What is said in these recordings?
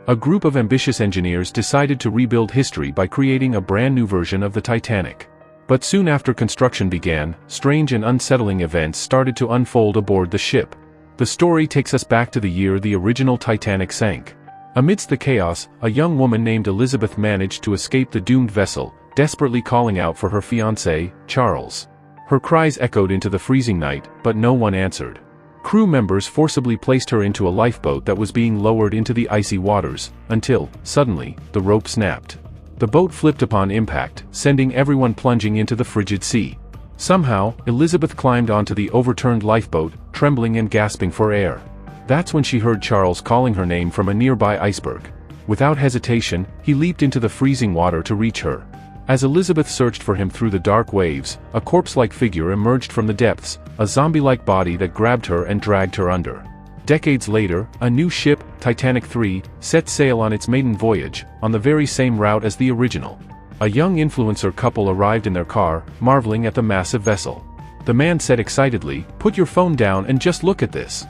A group of ambitious engineers decided to rebuild history by creating a brand new version of the Titanic. But soon after construction began, strange and unsettling events started to unfold aboard the ship. The story takes us back to the year the original Titanic sank. Amidst the chaos, a young woman named Elizabeth managed to escape the doomed vessel, desperately calling out for her fiancé, Charles. Her cries echoed into the freezing night, but no one answered. Crew members forcibly placed her into a lifeboat that was being lowered into the icy waters, until, suddenly, the rope snapped. The boat flipped upon impact, sending everyone plunging into the frigid sea. Somehow, Elizabeth climbed onto the overturned lifeboat, trembling and gasping for air. That's when she heard Charles calling her name from a nearby iceberg. Without hesitation, he leaped into the freezing water to reach her. As Elizabeth searched for him through the dark waves, a corpse-like figure emerged from the depths, a zombie-like body that grabbed her and dragged her under. Decades later, a new ship, Titanic III, set sail on its maiden voyage, on the very same route as the original. A young influencer couple arrived in their car, marveling at the massive vessel. The man said excitedly, "Put your phone down and just look at this."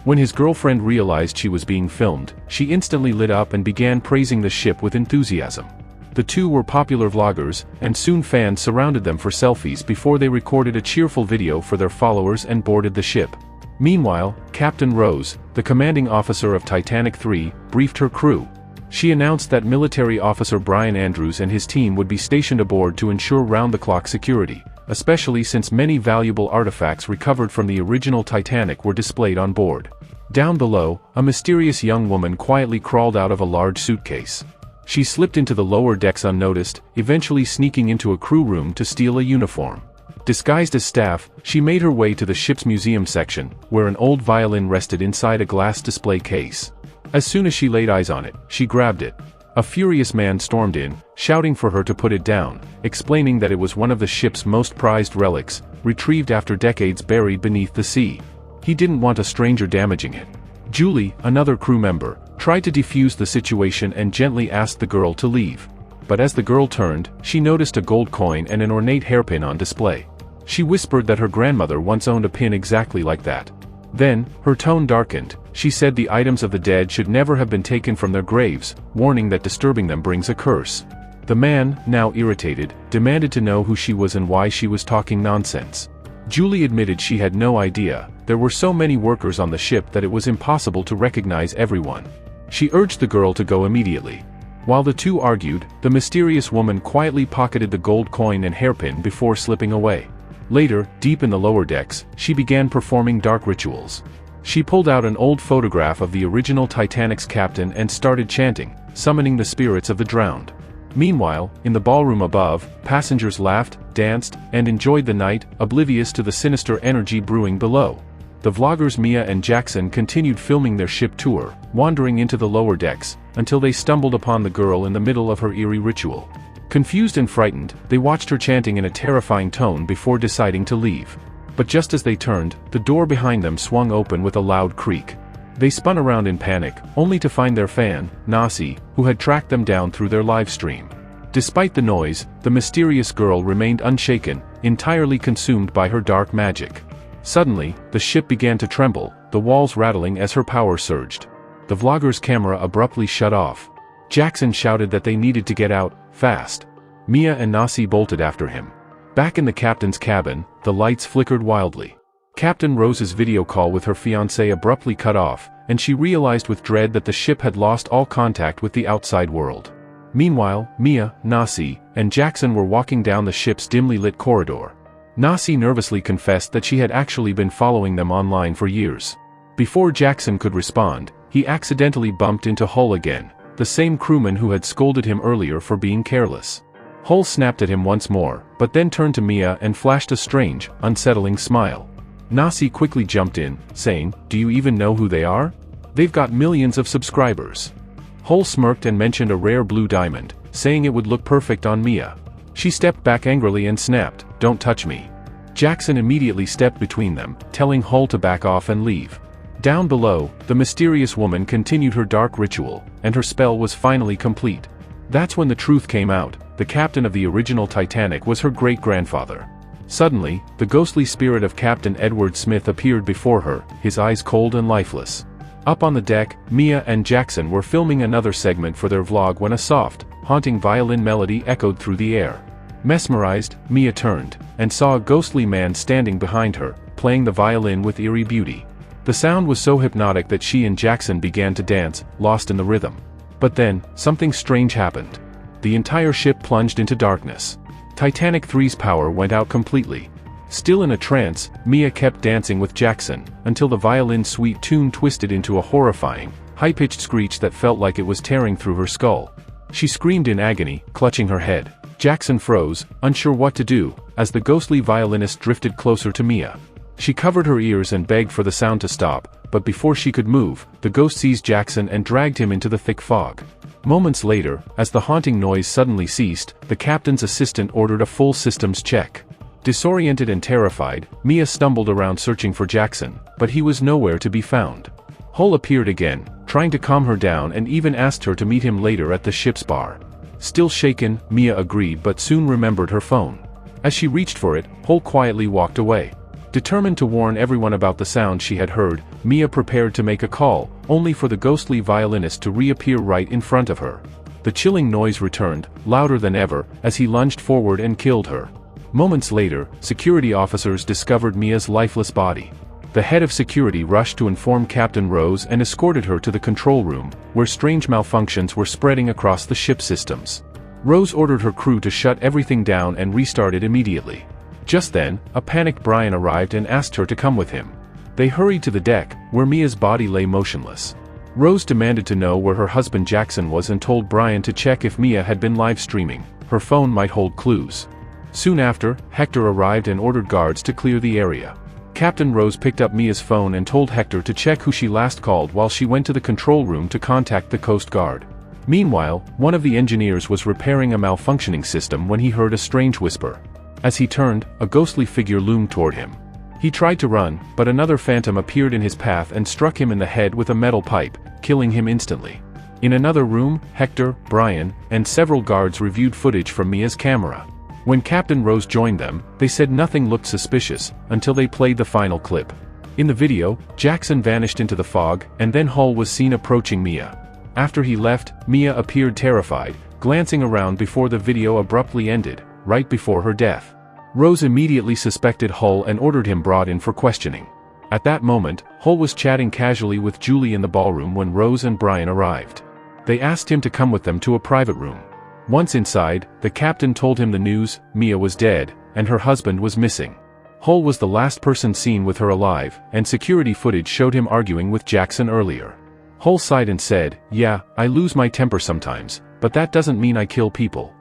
When his girlfriend realized she was being filmed, she instantly lit up and began praising the ship with enthusiasm. The two were popular vloggers, and soon fans surrounded them for selfies before they recorded a cheerful video for their followers and boarded the ship. Meanwhile, Captain Rose, the commanding officer of Titanic III, briefed her crew. She announced that military officer Brian Andrews and his team would be stationed aboard to ensure round-the-clock security, especially since many valuable artifacts recovered from the original Titanic were displayed on board. Down below, a mysterious young woman quietly crawled out of a large suitcase. She slipped into the lower decks unnoticed, eventually sneaking into a crew room to steal a uniform. Disguised as staff, she made her way to the ship's museum section, where an old violin rested inside a glass display case. As soon as she laid eyes on it, she grabbed it. A furious man stormed in, shouting for her to put it down, explaining that it was one of the ship's most prized relics, retrieved after decades buried beneath the sea. He didn't want a stranger damaging it. Julie, another crew member, tried to defuse the situation and gently asked the girl to leave. But as the girl turned, she noticed a gold coin and an ornate hairpin on display. She whispered that her grandmother once owned a pin exactly like that. Then, her tone darkened. She said the items of the dead should never have been taken from their graves, warning that disturbing them brings a curse. The man, now irritated, demanded to know who she was and why she was talking nonsense. Julie admitted she had no idea. There were so many workers on the ship that it was impossible to recognize everyone. She urged the girl to go immediately. While the two argued, the mysterious woman quietly pocketed the gold coin and hairpin before slipping away. Later, deep in the lower decks, she began performing dark rituals. She pulled out an old photograph of the original Titanic's captain and started chanting, summoning the spirits of the drowned. Meanwhile, in the ballroom above, passengers laughed, danced, and enjoyed the night, oblivious to the sinister energy brewing below. The vloggers Mia and Jackson continued filming their ship tour, wandering into the lower decks, until they stumbled upon the girl in the middle of her eerie ritual. Confused and frightened, they watched her chanting in a terrifying tone before deciding to leave. But just as they turned, the door behind them swung open with a loud creak. They spun around in panic, only to find their fan, Nasi, who had tracked them down through their live stream. Despite the noise, the mysterious girl remained unshaken, entirely consumed by her dark magic. Suddenly, the ship began to tremble, the walls rattling as her power surged. The vlogger's camera abruptly shut off. Jackson shouted that they needed to get out, fast. Mia and Nasi bolted after him. Back in the captain's cabin, the lights flickered wildly. Captain Rose's video call with her fiancé abruptly cut off, and she realized with dread that the ship had lost all contact with the outside world. Meanwhile, Mia, Nasi, and Jackson were walking down the ship's dimly lit corridor. Nasi nervously confessed that she had actually been following them online for years. Before Jackson could respond, he accidentally bumped into Hull again, the same crewman who had scolded him earlier for being careless. Hull snapped at him once more, but then turned to Mia and flashed a strange, unsettling smile. Nasi quickly jumped in, saying, "Do you even know who they are? They've got millions of subscribers." Hull smirked and mentioned a rare blue diamond, saying it would look perfect on Mia. She stepped back angrily and snapped, "Don't touch me." Jackson immediately stepped between them, telling Hull to back off and leave. Down below, the mysterious woman continued her dark ritual, and her spell was finally complete. That's when the truth came out. The captain of the original Titanic was her great-grandfather. Suddenly, the ghostly spirit of Captain Edward Smith appeared before her, his eyes cold and lifeless. Up on the deck, Mia and Jackson were filming another segment for their vlog when a soft, haunting violin melody echoed through the air. Mesmerized, Mia turned, and saw a ghostly man standing behind her, playing the violin with eerie beauty. The sound was so hypnotic that she and Jackson began to dance, lost in the rhythm. But then, something strange happened. The entire ship plunged into darkness. Titanic 3's power went out completely. Still in a trance, Mia kept dancing with Jackson, until the violin's sweet tune twisted into a horrifying, high-pitched screech that felt like it was tearing through her skull. She screamed in agony, clutching her head. Jackson froze, unsure what to do, as the ghostly violinist drifted closer to Mia. She covered her ears and begged for the sound to stop, but before she could move, the ghost seized Jackson and dragged him into the thick fog. Moments later, as the haunting noise suddenly ceased, the captain's assistant ordered a full systems check. Disoriented and terrified, Mia stumbled around searching for Jackson, but he was nowhere to be found. Hull appeared again, trying to calm her down and even asked her to meet him later at the ship's bar. Still shaken, Mia agreed but soon remembered her phone. As she reached for it, Hull quietly walked away. Determined to warn everyone about the sound she had heard, Mia prepared to make a call, only for the ghostly violinist to reappear right in front of her. The chilling noise returned, louder than ever, as he lunged forward and killed her. Moments later, security officers discovered Mia's lifeless body. The head of security rushed to inform Captain Rose and escorted her to the control room, where strange malfunctions were spreading across the ship systems. Rose ordered her crew to shut everything down and restart it immediately. Just then, a panicked Brian arrived and asked her to come with him. They hurried to the deck, where Mia's body lay motionless. Rose demanded to know where her husband Jackson was and told Brian to check if Mia had been live streaming. Her phone might hold clues. Soon after, Hector arrived and ordered guards to clear the area. Captain Rose picked up Mia's phone and told Hector to check who she last called while she went to the control room to contact the Coast Guard. Meanwhile, one of the engineers was repairing a malfunctioning system when he heard a strange whisper. As he turned, a ghostly figure loomed toward him. He tried to run, but another phantom appeared in his path and struck him in the head with a metal pipe, killing him instantly. In another room, Hector, Brian, and several guards reviewed footage from Mia's camera. When Captain Rose joined them, they said nothing looked suspicious, until they played the final clip. In the video, Jackson vanished into the fog, and then Hull was seen approaching Mia. After he left, Mia appeared terrified, glancing around before the video abruptly ended, right before her death. Rose immediately suspected Hull and ordered him brought in for questioning. At that moment, Hull was chatting casually with Julie in the ballroom when Rose and Brian arrived. They asked him to come with them to a private room. Once inside, the captain told him the news: Mia was dead, and her husband was missing. Hull was the last person seen with her alive, and security footage showed him arguing with Jackson earlier. Hull sighed and said, "Yeah, I lose my temper sometimes, but that doesn't mean I kill people."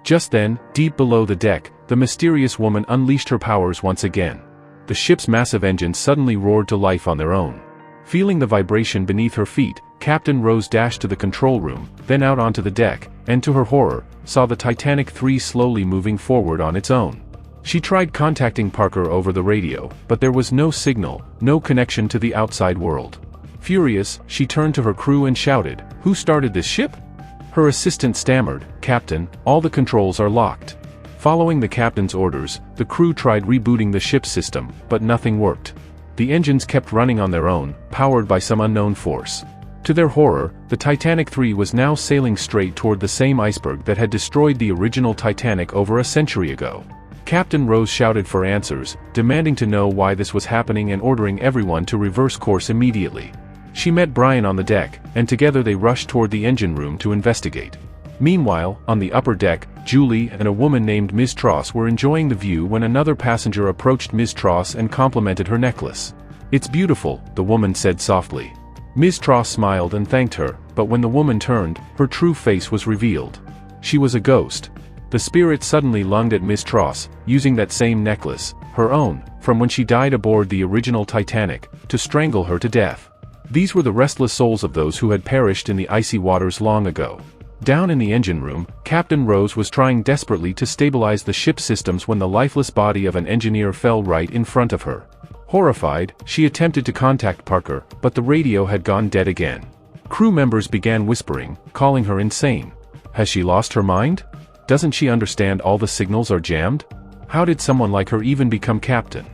Just then, deep below the deck, the mysterious woman unleashed her powers once again. The ship's massive engines suddenly roared to life on their own. Feeling the vibration beneath her feet, Captain Rose dashed to the control room, then out onto the deck, and to her horror, saw the Titanic 3 slowly moving forward on its own. She tried contacting Parker over the radio, but there was no signal, no connection to the outside world. Furious, she turned to her crew and shouted, "Who started this ship?" Her assistant stammered, "Captain, all the controls are locked." Following the captain's orders, the crew tried rebooting the ship's system, but nothing worked. The engines kept running on their own, powered by some unknown force. To their horror, the Titanic 3 was now sailing straight toward the same iceberg that had destroyed the original Titanic over a century ago. Captain Rose shouted for answers, demanding to know why this was happening and ordering everyone to reverse course immediately. She met Brian on the deck, and together they rushed toward the engine room to investigate. Meanwhile, on the upper deck, Julie and a woman named Ms. Tross were enjoying the view when another passenger approached Ms. Tross and complimented her necklace. "It's beautiful," the woman said softly. Ms. Tross smiled and thanked her, but when the woman turned, her true face was revealed. She was a ghost. The spirit suddenly lunged at Ms. Tross, using that same necklace, her own, from when she died aboard the original Titanic, to strangle her to death. These were the restless souls of those who had perished in the icy waters long ago. Down in the engine room, Captain Rose was trying desperately to stabilize the ship's systems when the lifeless body of an engineer fell right in front of her. Horrified, she attempted to contact Parker, but the radio had gone dead again. Crew members began whispering, calling her insane. Has she lost her mind? Doesn't she understand all the signals are jammed? How did someone like her even become captain?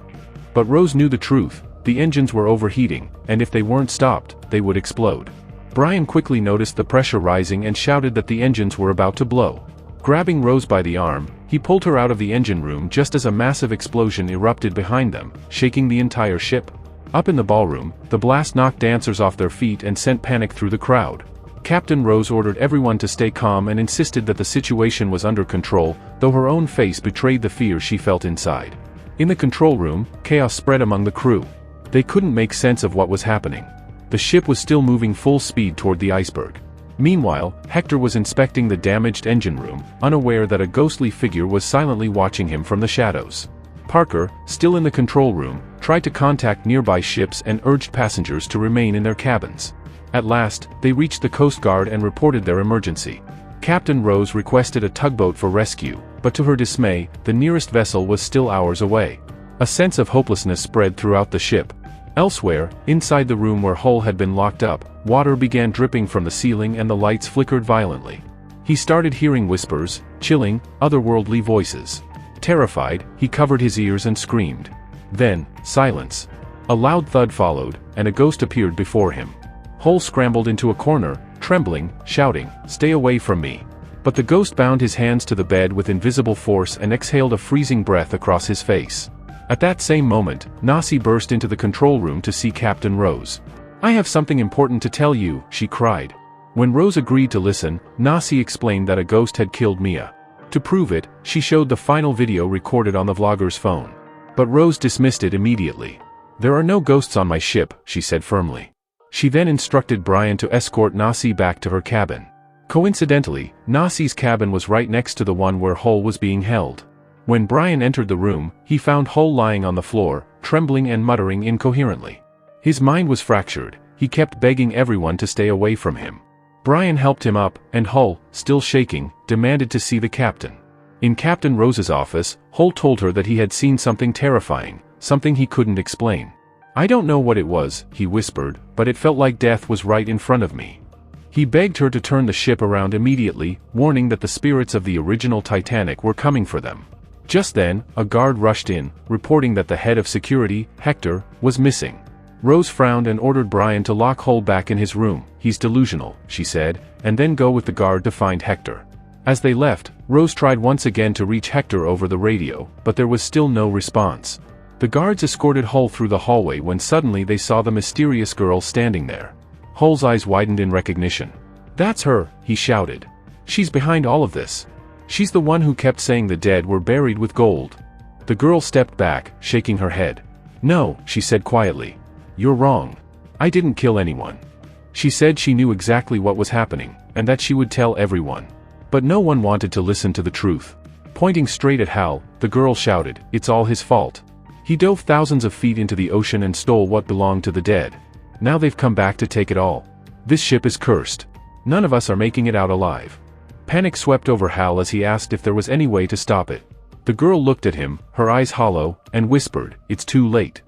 But Rose knew the truth: The engines were overheating, and if they weren't stopped, they would explode. Brian quickly noticed the pressure rising and shouted that the engines were about to blow. Grabbing Rose by the arm, he pulled her out of the engine room just as a massive explosion erupted behind them, shaking the entire ship. Up in the ballroom, the blast knocked dancers off their feet and sent panic through the crowd. Captain Rose ordered everyone to stay calm and insisted that the situation was under control, though her own face betrayed the fear she felt inside. In the control room, chaos spread among the crew. They couldn't make sense of what was happening. The ship was still moving full speed toward the iceberg. Meanwhile, Hector was inspecting the damaged engine room, unaware that a ghostly figure was silently watching him from the shadows. Parker, still in the control room, tried to contact nearby ships and urged passengers to remain in their cabins. At last, they reached the Coast Guard and reported their emergency. Captain Rose requested a tugboat for rescue, but to her dismay, the nearest vessel was still hours away. A sense of hopelessness spread throughout the ship. Elsewhere, inside the room where Hull had been locked up, water began dripping from the ceiling and the lights flickered violently. He started hearing whispers, chilling, otherworldly voices. Terrified, he covered his ears and screamed. Then, silence. A loud thud followed, and a ghost appeared before him. Hull scrambled into a corner, trembling, shouting, "Stay away from me." But the ghost bound his hands to the bed with invisible force and exhaled a freezing breath across his face. At that same moment, Nasi burst into the control room to see Captain Rose. "I have something important to tell you," she cried. When Rose agreed to listen, Nasi explained that a ghost had killed Mia. To prove it, she showed the final video recorded on the vlogger's phone. But Rose dismissed it immediately. "There are no ghosts on my ship," she said firmly. She then instructed Brian to escort Nasi back to her cabin. Coincidentally, Nasi's cabin was right next to the one where Hull was being held. When Brian entered the room, he found Hull lying on the floor, trembling and muttering incoherently. His mind was fractured. He kept begging everyone to stay away from him. Brian helped him up, and Hull, still shaking, demanded to see the captain. In Captain Rose's office, Hull told her that he had seen something terrifying, something he couldn't explain. "I don't know what it was," he whispered, "but it felt like death was right in front of me." He begged her to turn the ship around immediately, warning that the spirits of the original Titanic were coming for them. Just then, a guard rushed in, reporting that the head of security, Hector, was missing. Rose frowned and ordered Brian to lock Hull back in his room. "He's delusional," she said, and then go with the guard to find Hector. As they left, Rose tried once again to reach Hector over the radio, but there was still no response. The guards escorted Hull through the hallway when suddenly they saw the mysterious girl standing there. Hull's eyes widened in recognition. "That's her," he shouted. "She's behind all of this. She's the one who kept saying the dead were buried with gold." The girl stepped back, shaking her head. "No," she said quietly. "You're wrong. I didn't kill anyone." She said she knew exactly what was happening, and that she would tell everyone. But no one wanted to listen to the truth. Pointing straight at Hal, the girl shouted, "It's all his fault. He dove thousands of feet into the ocean and stole what belonged to the dead. Now they've come back to take it all. This ship is cursed. None of us are making it out alive." Panic swept over Hal as he asked if there was any way to stop it. The girl looked at him, her eyes hollow, and whispered, "It's too late."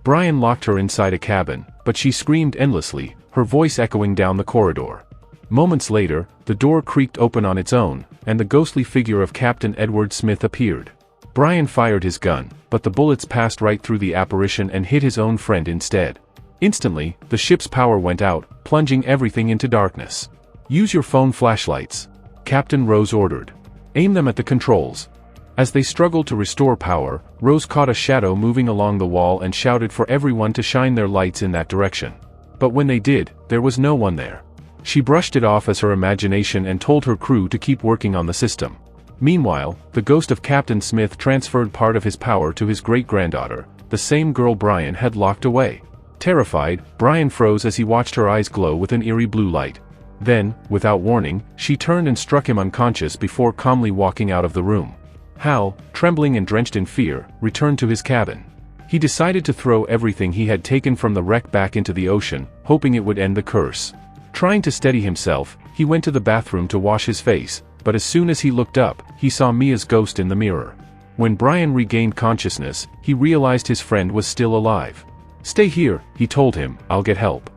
Brian locked her inside a cabin, but she screamed endlessly, her voice echoing down the corridor. Moments later, the door creaked open on its own, and the ghostly figure of Captain Edward Smith appeared. Brian fired his gun, but the bullets passed right through the apparition and hit his own friend instead. Instantly, the ship's power went out, plunging everything into darkness. "Use your phone flashlights," Captain Rose ordered. "Aim them at the controls." As they struggled to restore power, Rose caught a shadow moving along the wall and shouted for everyone to shine their lights in that direction. But when they did, there was no one there. She brushed it off as her imagination and told her crew to keep working on the system. Meanwhile, the ghost of Captain Smith transferred part of his power to his great-granddaughter, the same girl Brian had locked away. Terrified, Brian froze as he watched her eyes glow with an eerie blue light. Then, without warning, she turned and struck him unconscious before calmly walking out of the room. Hal, trembling and drenched in fear, returned to his cabin. He decided to throw everything he had taken from the wreck back into the ocean, hoping it would end the curse. Trying to steady himself, he went to the bathroom to wash his face, but as soon as he looked up, he saw Mia's ghost in the mirror. When Brian regained consciousness, he realized his friend was still alive. "Stay here," he told him, "I'll get help."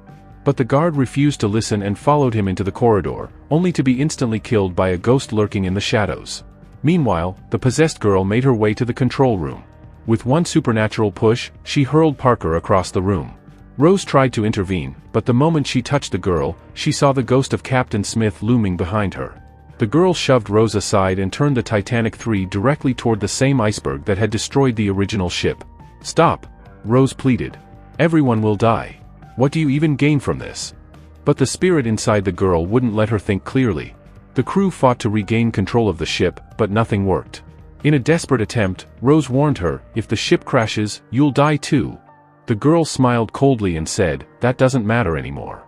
But the guard refused to listen and followed him into the corridor, only to be instantly killed by a ghost lurking in the shadows. Meanwhile, the possessed girl made her way to the control room. With one supernatural push, she hurled Parker across the room. Rose tried to intervene, but the moment she touched the girl, she saw the ghost of Captain Smith looming behind her. The girl shoved Rose aside and turned the Titanic 3 directly toward the same iceberg that had destroyed the original ship. "Stop," Rose pleaded. "Everyone will die. What do you even gain from this?" But the spirit inside the girl wouldn't let her think clearly. The crew fought to regain control of the ship, but nothing worked. In a desperate attempt, Rose warned her, "If the ship crashes, you'll die too." The girl smiled coldly and said, "That doesn't matter anymore."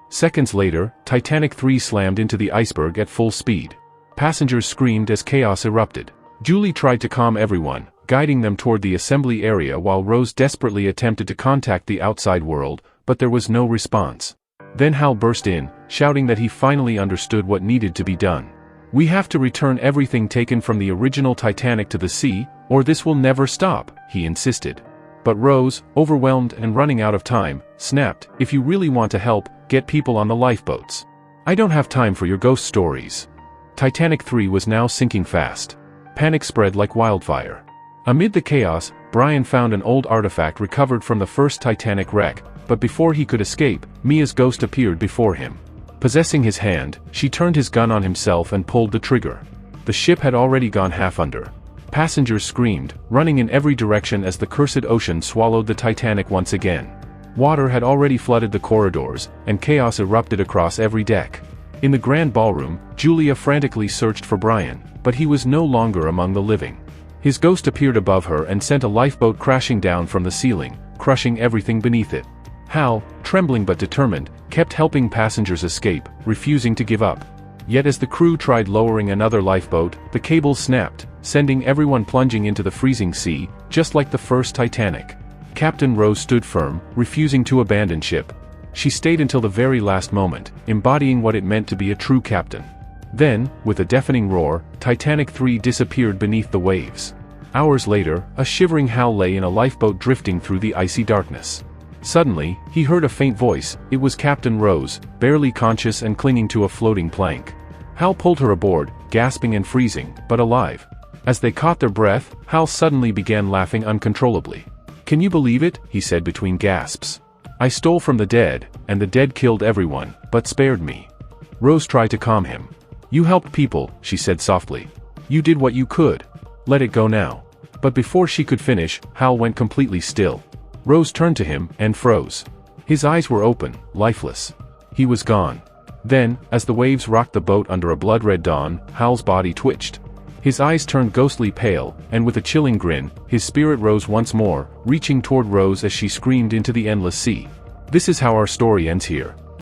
Seconds later, Titanic 3 slammed into the iceberg at full speed. Passengers screamed as chaos erupted. Julie tried to calm everyone, guiding them toward the assembly area while Rose desperately attempted to contact the outside world, but there was no response. Then Hal burst in, shouting that he finally understood what needed to be done. "We have to return everything taken from the original Titanic to the sea, or this will never stop," he insisted. But Rose, overwhelmed and running out of time, snapped, "If you really want to help, get people on the lifeboats. I don't have time for your ghost stories." Titanic 3 was now sinking fast. Panic spread like wildfire. Amid the chaos, Brian found an old artifact recovered from the first Titanic wreck, but before he could escape, Mia's ghost appeared before him. Possessing his hand, she turned his gun on himself and pulled the trigger. The ship had already gone half under. Passengers screamed, running in every direction as the cursed ocean swallowed the Titanic once again. Water had already flooded the corridors, and chaos erupted across every deck. In the grand ballroom, Julia frantically searched for Brian, but he was no longer among the living. His ghost appeared above her and sent a lifeboat crashing down from the ceiling, crushing everything beneath it. Hal, trembling but determined, kept helping passengers escape, refusing to give up. Yet as the crew tried lowering another lifeboat, the cables snapped, sending everyone plunging into the freezing sea, just like the first Titanic. Captain Rose stood firm, refusing to abandon ship. She stayed until the very last moment, embodying what it meant to be a true captain. Then, with a deafening roar, Titanic 3 disappeared beneath the waves. Hours later, a shivering Hal lay in a lifeboat drifting through the icy darkness. Suddenly, he heard a faint voice. It was Captain Rose, barely conscious and clinging to a floating plank. Hal pulled her aboard, gasping and freezing, but alive. As they caught their breath, Hal suddenly began laughing uncontrollably. "Can you believe it?" he said between gasps. "I stole from the dead, and the dead killed everyone, but spared me." Rose tried to calm him. "You helped people," she said softly. "You did what you could. Let it go now." But before she could finish, Hal went completely still. Rose turned to him, and froze. His eyes were open, lifeless. He was gone. Then, as the waves rocked the boat under a blood-red dawn, Hal's body twitched. His eyes turned ghostly pale, and with a chilling grin, his spirit rose once more, reaching toward Rose as she screamed into the endless sea. This is how our story ends here.